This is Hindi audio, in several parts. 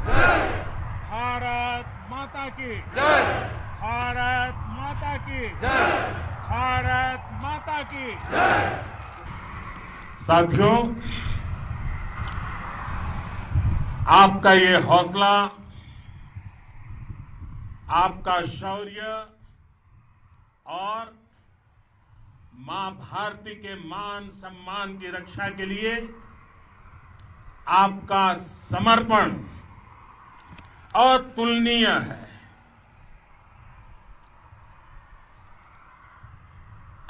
भारत माता की जय। भारत माता की जय। भारत माता की जय। साथियों, आपका ये हौसला, आपका शौर्य और मां भारती के मान सम्मान की रक्षा के लिए आपका समर्पण अतुलनीय है।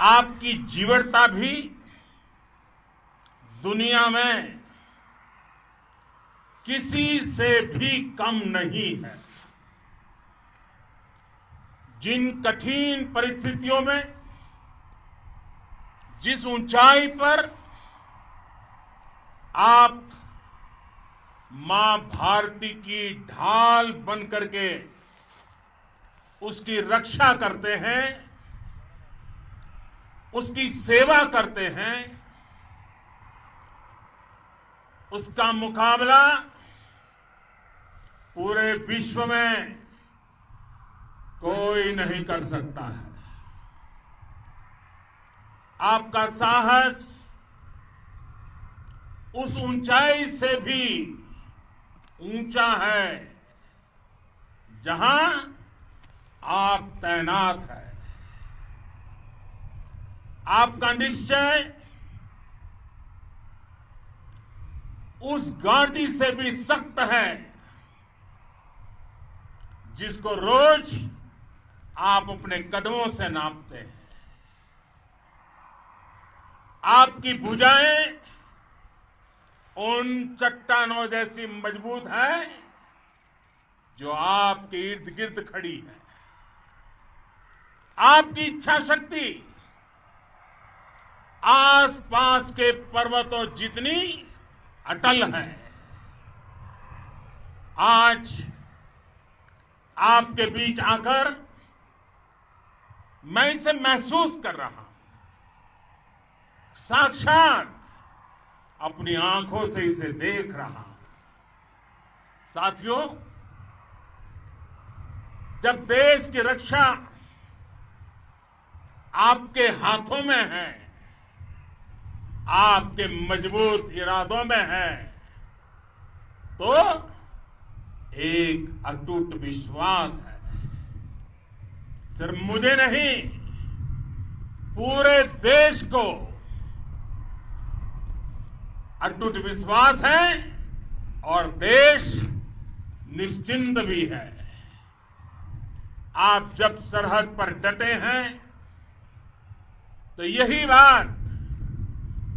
आपकी जीवटता भी दुनिया में किसी से भी कम नहीं है। जिन कठिन परिस्थितियों में, जिस ऊंचाई पर आप मां भारती की ढाल बन करके उसकी रक्षा करते हैं, उसकी सेवा करते हैं, उसका मुकाबला पूरे विश्व में कोई नहीं कर सकता है। आपका साहस उस ऊंचाई से भी ऊंचा है जहां आप तैनात हैं। आपका निश्चय उस घाटी से भी सख्त है जिसको रोज आप अपने कदमों से नापते हैं। आपकी भुजाएं उन चट्टानों जैसी मजबूत है जो आपके इर्द गिर्द खड़ी है। आपकी इच्छा शक्ति आसपास के पर्वतों जितनी अटल है। आज आपके बीच आकर मैं इसे महसूस कर रहा हूं, साक्षात अपनी आंखों से इसे देख रहा हूं। साथियों, जब देश की रक्षा आपके हाथों में है, आपके मजबूत इरादों में है, तो एक अटूट विश्वास है। सिर्फ मुझे नहीं, पूरे देश को अटूट विश्वास है और देश निश्चिंत भी है। आप जब सरहद पर डटे हैं तो यही बात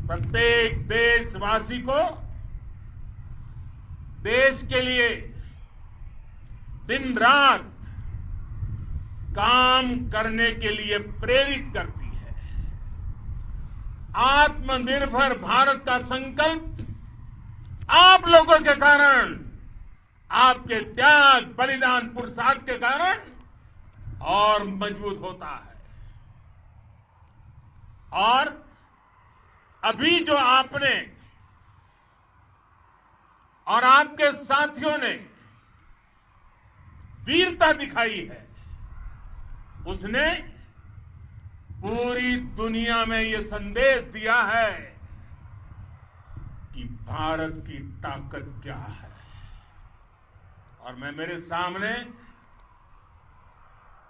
प्रत्येक देशवासी को देश के लिए दिन रात काम करने के लिए प्रेरित करती है। आत्मनिर्भर भारत का संकल्प आप लोगों के कारण, आपके त्याग, बलिदान, पुरुषार्थ के कारण और मजबूत होता है। और अभी जो आपने और आपके साथियों ने वीरता दिखाई है, उसने पूरी दुनिया में यह संदेश दिया है कि भारत की ताकत क्या है। और मैं मेरे सामने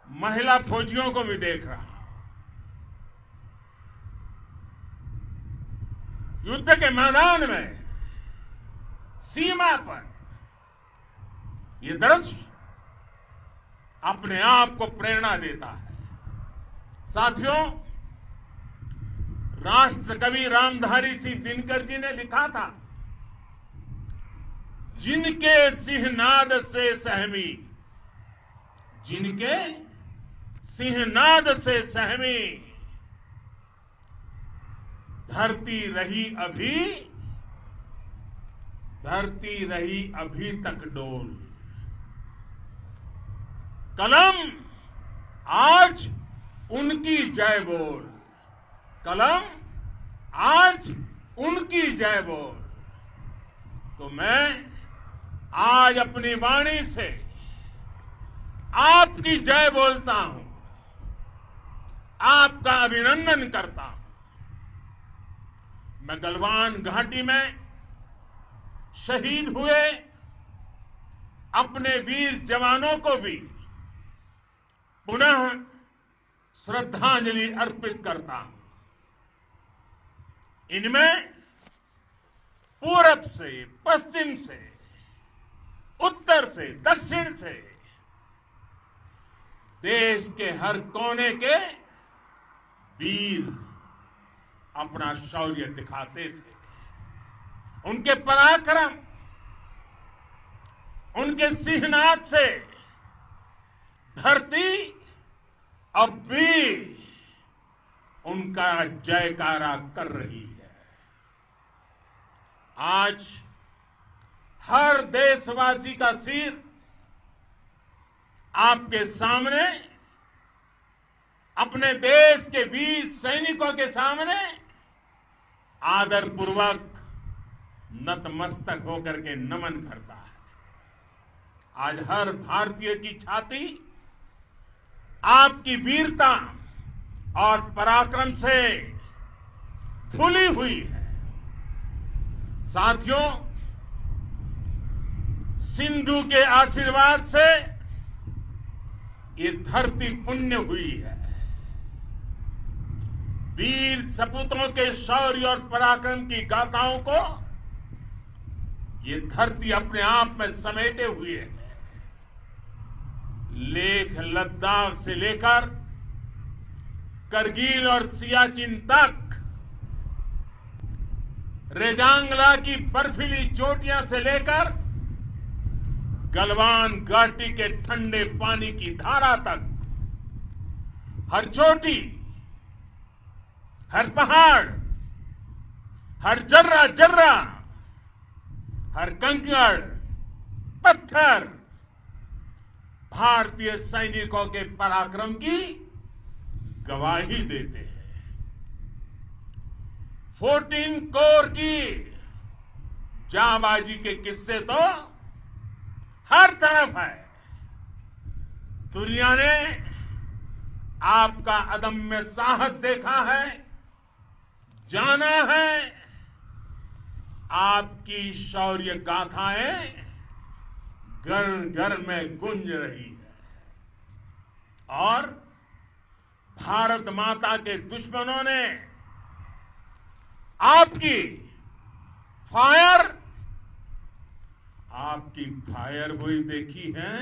महिला फौजियों को भी देख रहा हूं। युद्ध के मैदान में, सीमा पर यह दृश्य अपने आप को प्रेरणा देता है। साथियों, राष्ट्र कवि रामधारी सिंह दिनकर जी ने लिखा था, जिनके सिंहनाद से सहमी, जिनके सिंहनाद से सहमी धरती रही अभी तक डोल। कलम आज उनकी जय बोल, कलम आज उनकी जय बोल। तो मैं आज अपनी वाणी से आपकी जय बोलता हूं, आपका अभिनंदन करता हूं। मैं गलवान घाटी में शहीद हुए अपने वीर जवानों को भी पुनः श्रद्धांजलि अर्पित करता हूं। इनमें पूरब से, पश्चिम से, उत्तर से, दक्षिण से देश के हर कोने के वीर अपना शौर्य दिखाते थे। उनके पराक्रम, उनके सिंहनाद से धरती अब भी उनका जयकारा कर रही है। आज हर देशवासी का सिर आपके सामने, अपने देश के वीर सैनिकों के सामने आदरपूर्वक नतमस्तक होकर के नमन करता है। आज हर भारतीय की छाती आपकी वीरता और पराक्रम से फूली हुई है। साथियों, सिंधु के आशीर्वाद से ये धरती पुण्य हुई है। वीर सपूतों के शौर्य और पराक्रम की गाथाओं को ये धरती अपने आप में समेटे हुए है। लेह लद्दाख से लेकर करगिल और सियाचिन तक, रेजांगला की बर्फीली चोटियां से लेकर गलवान घाटी के ठंडे पानी की धारा तक, हर चोटी, हर पहाड़, हर जर्रा जर्रा, हर कंकड़, पत्थर भारतीय सैनिकों के पराक्रम की गवाही देते हैं। 14 कोर की जांबाजी के किस्से तो हर तरफ है। दुनिया ने आपका अदम्य साहस देखा है, जाना है। आपकी शौर्य गाथाएं घर घर में गूंज रही है और भारत माता के दुश्मनों ने आपकी फायर हुई देखी है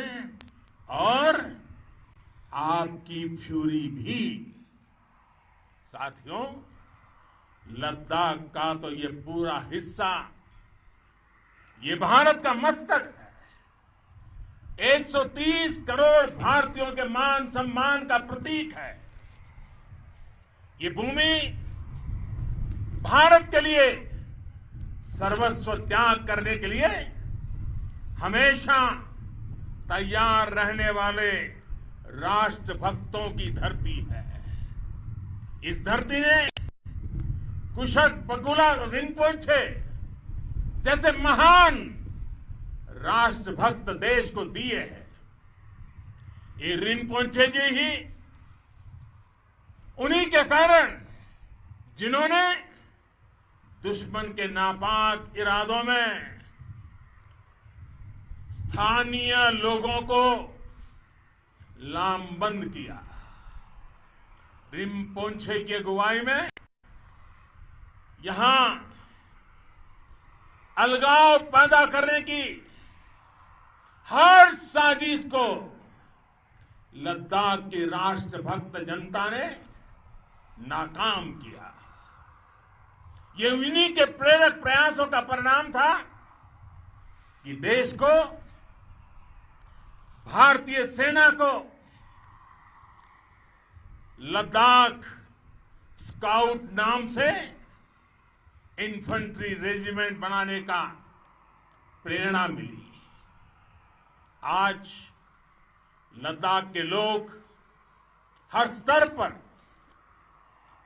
और आपकी फ्यूरी भी। साथियों, लद्दाख का तो ये पूरा हिस्सा ये भारत का मस्तक है। 130 करोड़ भारतीयों के मान सम्मान का प्रतीक है। ये भूमि भारत के लिए सर्वस्व त्याग करने के लिए हमेशा तैयार रहने वाले राष्ट्रभक्तों की धरती है। इस धरती ने कुशक बकुला रिनपोंछे जैसे महान राष्ट्रभक्त देश को दिए हैं। ये रिनपोंछे जी ही उन्हीं के कारण जिन्होंने दुश्मन के नापाक इरादों में स्थानीय लोगों को लामबंद किया। रिनपोंछे की अगुवाई में यहां अलगाव पैदा करने की हर साजिश को लद्दाख की राष्ट्रभक्त जनता ने नाकाम किया। ये उन्हीं के प्रेरक प्रयासों का परिणाम था कि देश को, भारतीय सेना को लद्दाख स्काउट नाम से इन्फेंट्री रेजिमेंट बनाने का प्रेरणा मिली। आज लद्दाख के लोग हर स्तर पर,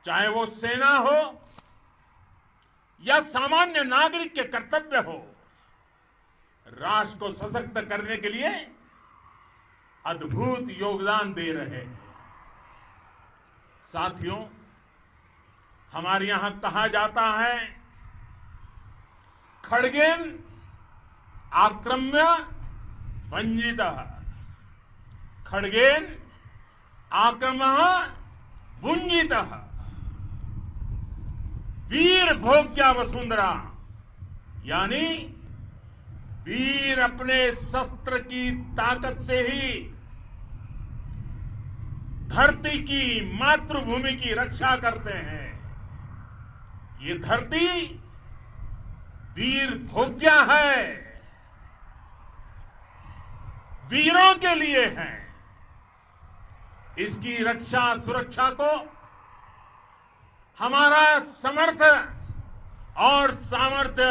चाहे वो सेना हो या सामान्य नागरिक के कर्तव्य हो, राष्ट्र को सशक्त करने के लिए अद्भुत योगदान दे रहे हैं। साथियों, हमारे यहां कहा जाता है, खड्गेन आक्रम्य भंजितः, खड्गेन आक्रम्य भुंजितः, वीर भोग्या वसुंधरा, यानी वीर अपने शस्त्र की ताकत से ही धरती की, मातृभूमि की रक्षा करते हैं। ये धरती वीर भोग्या है, वीरों के लिए है। इसकी रक्षा सुरक्षा को हमारा समर्थ और सामर्थ्य,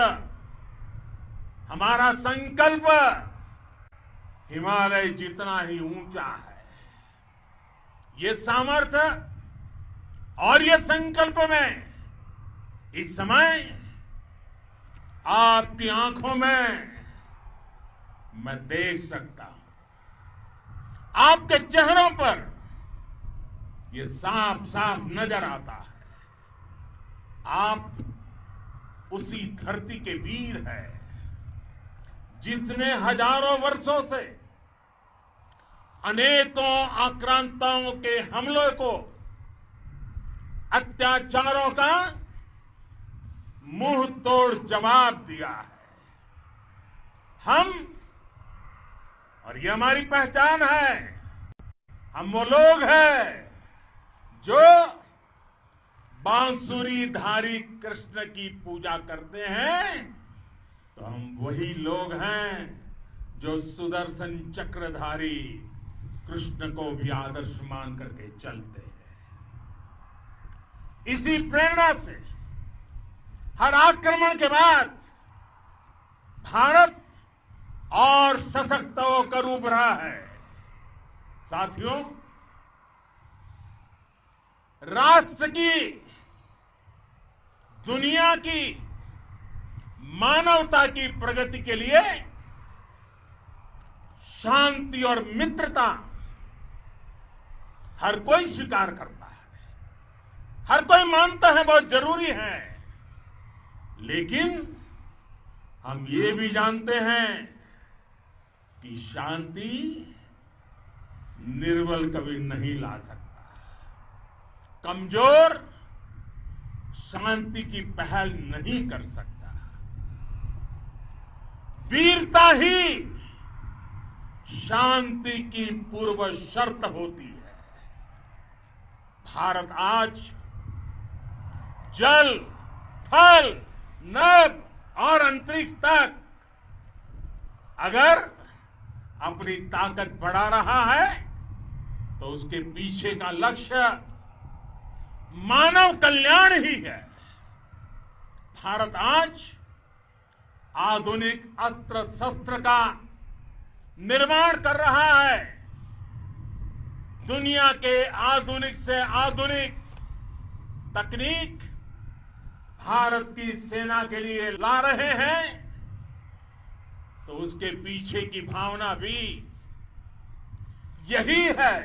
हमारा संकल्प हिमालय जितना ही ऊंचा है। ये सामर्थ्य और ये संकल्प में इस समय आपकी आंखों में मैं देख सकता हूं, आपके चेहरों पर ये साफ साफ नजर आता है। आप उसी धरती के वीर हैं जिसने हजारों वर्षों से अनेकों आक्रांताओं के हमलों को, अत्याचारों का मुंह तोड़ जवाब दिया है। हम, और ये हमारी पहचान है, हम वो लोग हैं जो बांसुरीधारी कृष्ण की पूजा करते हैं, तो हम वही लोग हैं जो सुदर्शन चक्रधारी कृष्ण को भी आदर्श मान करके चलते हैं। इसी प्रेरणा से हर आक्रमण के बाद भारत और सशक्त होकर उभरा है। साथियों, राष्ट्र की, दुनिया की, मानवता की प्रगति के लिए शांति और मित्रता हर कोई स्वीकार करता है, हर कोई मानता है बहुत जरूरी है। लेकिन हम ये भी जानते हैं कि शांति निर्बल कभी नहीं ला सकता। कमजोर शांति की पहल नहीं कर सकता। वीरता ही शांति की पूर्व शर्त होती है। भारत आज जल, थल, नभ और अंतरिक्ष तक अगर अपनी ताकत बढ़ा रहा है तो उसके पीछे का लक्ष्य मानव कल्याण ही है। भारत आज आधुनिक अस्त्र शस्त्र का निर्माण कर रहा है। दुनिया के आधुनिक से आधुनिक तकनीक भारत की सेना के लिए ला रहे हैं, तो उसके पीछे की भावना भी यही है।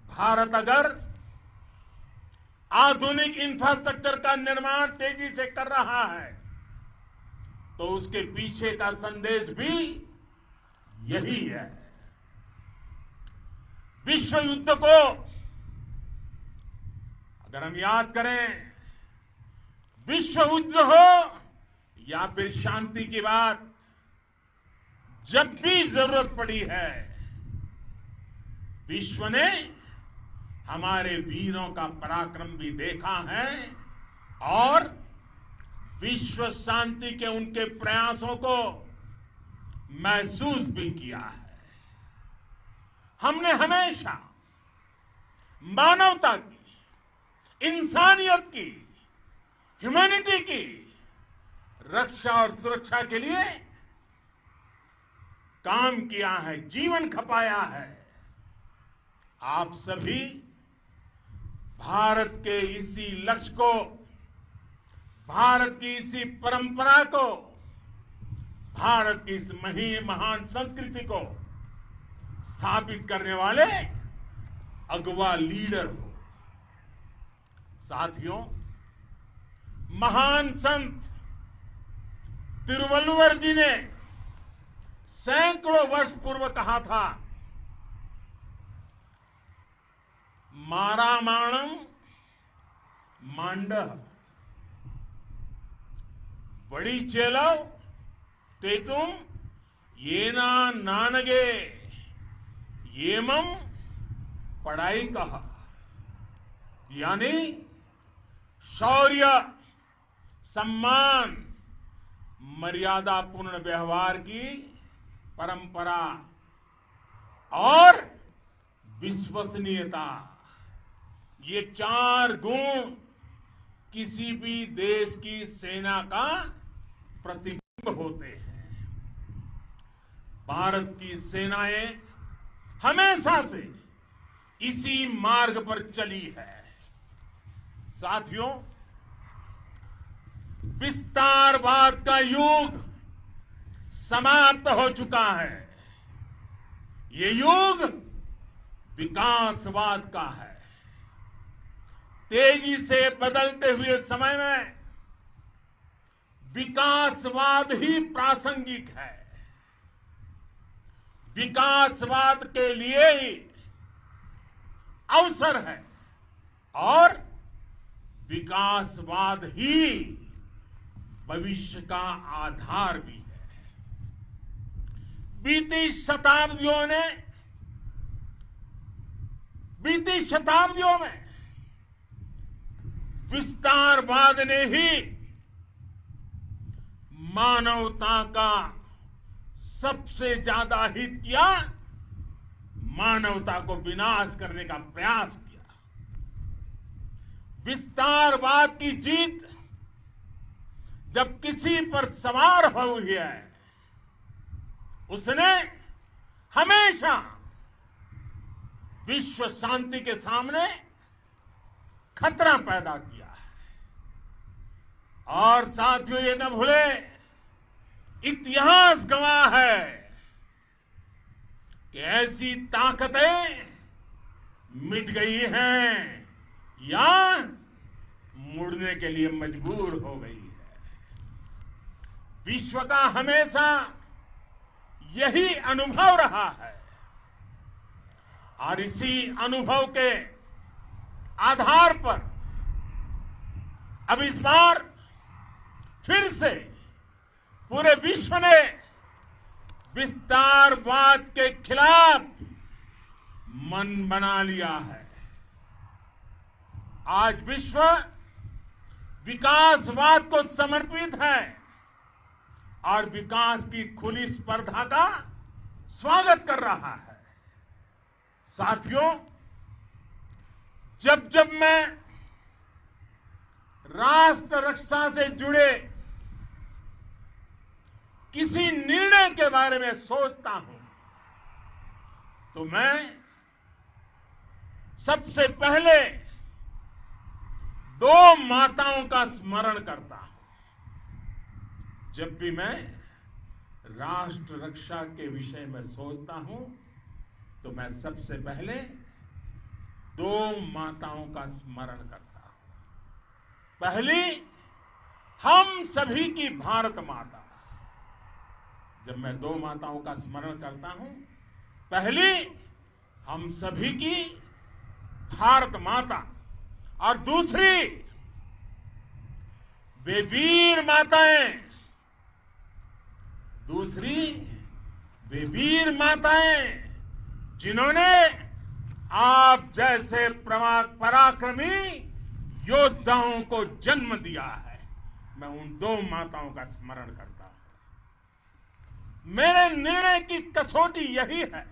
भारत अगर आधुनिक इंफ्रास्ट्रक्चर का निर्माण तेजी से कर रहा है तो उसके पीछे का संदेश भी यही है। विश्व युद्ध को अगर हम याद करें, विश्व युद्ध हो या फिर शांति की बात, जब भी जरूरत पड़ी है, विश्व ने हमारे वीरों का पराक्रम भी देखा है और विश्व शांति के उनके प्रयासों को महसूस भी किया है। हमने हमेशा मानवता की, इंसानियत की, ह्यूमैनिटी की रक्षा और सुरक्षा के लिए काम किया है, जीवन खपाया है। आप सभी भारत के इसी लक्ष्य को, भारत की इसी परंपरा को भारत की इस महान संस्कृति को स्थापित करने वाले अगवा लीडर हो। साथियों, महान संत तिरुवल्लुवर जी ने सैकड़ों वर्ष पूर्व कहा था, मारामाणम मांडह बड़ी चेलव तेतुम येना नानगे येमम पढ़ाई कहा। यानी शौर्य, सम्मान, मर्यादा पूर्ण व्यवहार की परंपरा और विश्वसनीयता, ये 4 गुण किसी भी देश की सेना का प्रतिबिंब होते हैं। भारत की सेनाएं हमेशा से इसी मार्ग पर चली है। साथियों, विस्तारवाद का युग समाप्त हो चुका है। ये युग विकासवाद का है। तेजी से बदलते हुए समय में विकासवाद ही प्रासंगिक है। विकासवाद के लिए ही अवसर है और विकासवाद ही भविष्य का आधार भी है। बीती शताब्दियों में विस्तारवाद ने ही मानवता का सबसे ज्यादा हित किया, मानवता को विनाश करने का प्रयास किया। विस्तारवाद की जीत जब किसी पर सवार हुई है, उसने हमेशा विश्व शांति के सामने खतरा पैदा किया है। और साथियों, ये न भूले, इतिहास गवाह है कि ऐसी ताकतें मिट गई हैं या मुड़ने के लिए मजबूर हो गई है। विश्व का हमेशा यही अनुभव रहा है और इसी अनुभव के आधार पर अब इस बार फिर से पूरे विश्व ने विस्तारवाद के खिलाफ मन बना लिया है। आज विश्व विकासवाद को समर्पित है और विकास की खुली स्पर्धा का स्वागत कर रहा है। साथियों, जब जब मैं राष्ट्र रक्षा से जुड़े किसी निर्णय के बारे में सोचता हूं तो मैं सबसे पहले 2 माताओं का स्मरण करता हूं। जब भी मैं राष्ट्र रक्षा के विषय में सोचता हूं तो मैं सबसे पहले 2 माताओं का स्मरण करता हूं। पहली, हम सभी की भारत माता। जब मैं 2 माताओं का स्मरण करता हूं, पहली हम सभी की भारत माता और दूसरी वे वीर माताएं, जिन्होंने आप जैसे पराक्रमी योद्धाओं को जन्म दिया है। मैं उन 2 माताओं का स्मरण करता हूं। मेरे निर्णय की कसौटी यही है।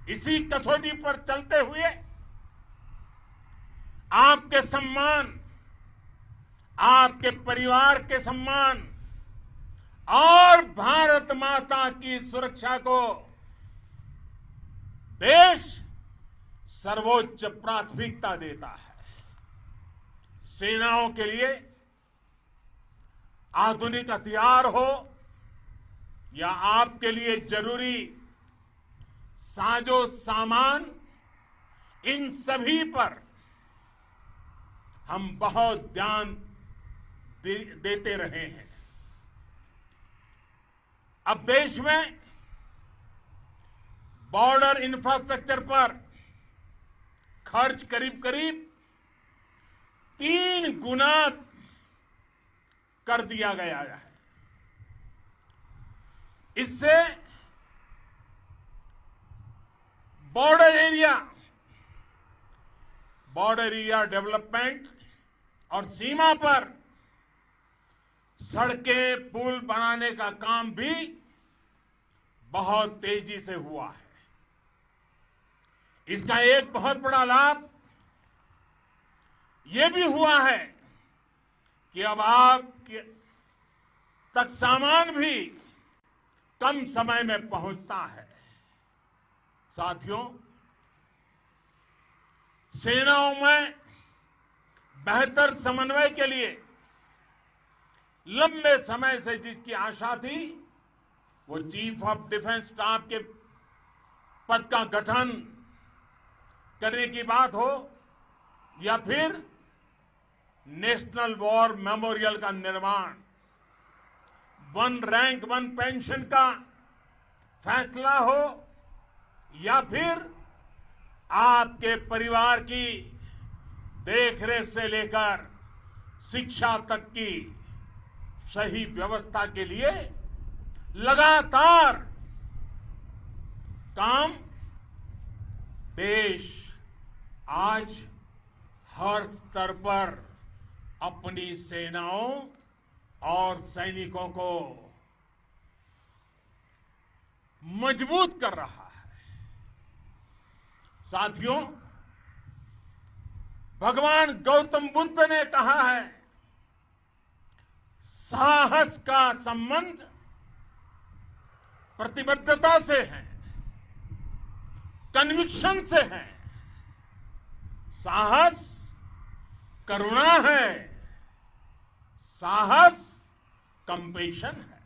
इसी कसौटी पर चलते हुए आपके सम्मान, आपके परिवार के सम्मान और भारत माता की सुरक्षा को देश सर्वोच्च प्राथमिकता देता है। सेनाओं के लिए आधुनिक हथियार हो या आपके लिए जरूरी साजो सामान, इन सभी पर हम बहुत ध्यान देते रहे हैं। अब देश में बॉर्डर इंफ्रास्ट्रक्चर पर खर्च करीब करीब 3 गुना कर दिया गया है। इससे बॉर्डर एरिया डेवलपमेंट और सीमा पर सड़कें, पुल बनाने का काम भी बहुत तेजी से हुआ है। इसका एक बहुत बड़ा लाभ यह भी हुआ है कि अब आप तक सामान भी कम समय में पहुंचता है। साथियों, सेनाओं में बेहतर समन्वय के लिए लंबे समय से जिसकी आशा थी, वो चीफ ऑफ डिफेंस स्टाफ के पद का गठन करने की बात हो या फिर नेशनल वॉर मेमोरियल का निर्माण, 1 रैंक 1 पेंशन का फैसला हो या फिर आपके परिवार की देखरेख से लेकर शिक्षा तक की सही व्यवस्था के लिए लगातार काम, देश आज हर स्तर पर अपनी सेनाओं और सैनिकों को मजबूत कर रहा है। साथियों, भगवान गौतम बुद्ध ने कहा है, साहस का संबंध प्रतिबद्धता से है, कन्विक्शन से है। साहस करुणा है, साहस कंपैशन है।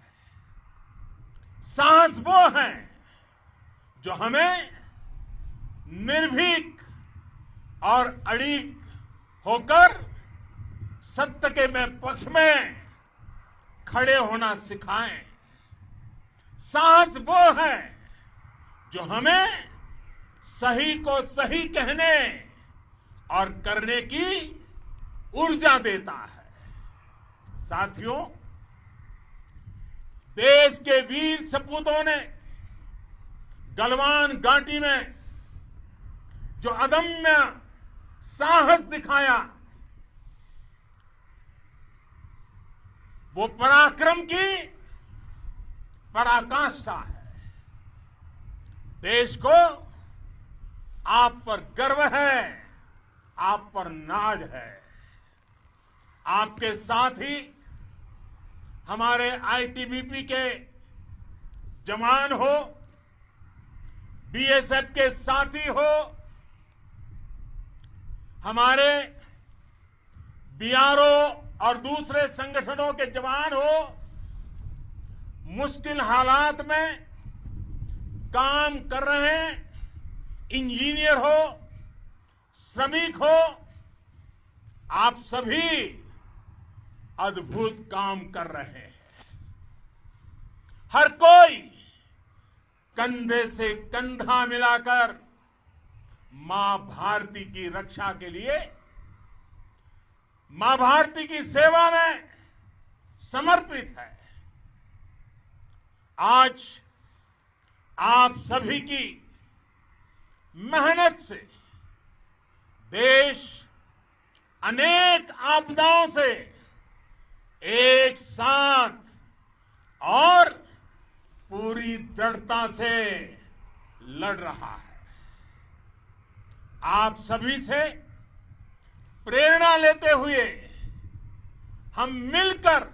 साहस वो है जो हमें निर्भीक और अड़िग होकर सत्य के पक्ष में खड़े होना सिखाएं। साहस वो है जो हमें सही को सही कहने और करने की ऊर्जा देता है। साथियों, देश के वीर सपूतों ने गलवान घाटी में जो अदम्य साहस दिखाया, वो पराक्रम की पराकाष्ठा है। देश को आप पर गर्व है, आप पर नाज है। आपके साथ ही हमारे आईटीबीपी के जवान हो, बीएसएफ के साथी हो, हमारे बीआरओ और दूसरे संगठनों के जवान हो, मुश्किल हालात में काम कर रहे इंजीनियर हो, श्रमिक हो, आप सभी अद्भुत काम कर रहे हैं। हर कोई कंधे से कंधा मिलाकर मां भारती की रक्षा के लिए, मां भारती की सेवा में समर्पित है। आज आप सभी की मेहनत से देश अनेक आपदाओं से एक साथ और पूरी दृढ़ता से लड़ रहा है। आप सभी से प्रेरणा लेते हुए हम मिलकर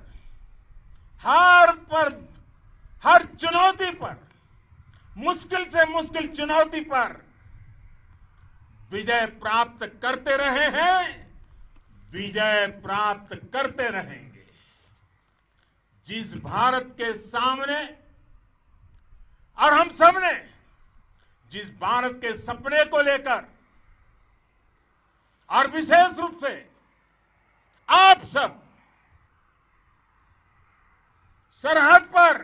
हर चुनौती पर, मुश्किल से मुश्किल चुनौती पर विजय प्राप्त करते रहे हैं, विजय प्राप्त करते रहेंगे। जिस भारत के सामने और हम सब ने जिस भारत के सपने को लेकर और विशेष रूप से आप सब सरहद पर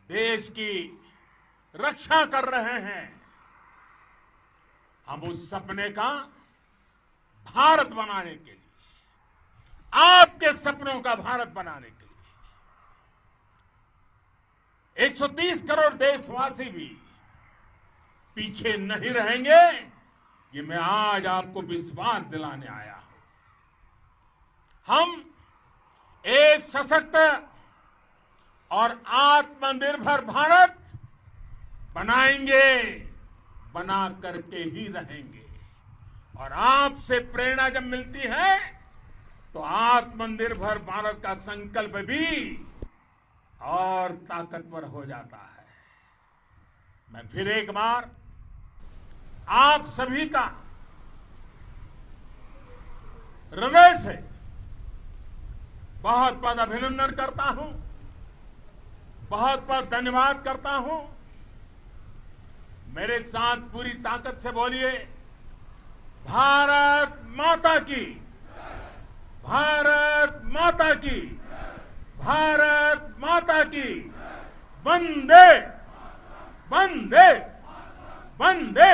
देश की रक्षा कर रहे हैं, हम उस सपने का भारत बनाने के लिए, आपके सपनों का भारत बनाने के लिए 130 करोड़ देशवासी भी पीछे नहीं रहेंगे, ये मैं आज आपको विश्वास दिलाने आया हूं। हम एक सशक्त और आत्मनिर्भर भारत बनाएंगे, बना करके ही रहेंगे। और आपसे प्रेरणा जब मिलती है तो आत्मनिर्भर भारत का संकल्प भी और ताकतवर हो जाता है। मैं फिर एक बार आप सभी का हृदय से बहुत बहुत अभिनंदन करता हूं, बहुत बहुत धन्यवाद करता हूं। मेरे साथ पूरी ताकत से बोलिए, भारत माता की, भारत माता की, भारत माता की, वंदे वंदे वंदे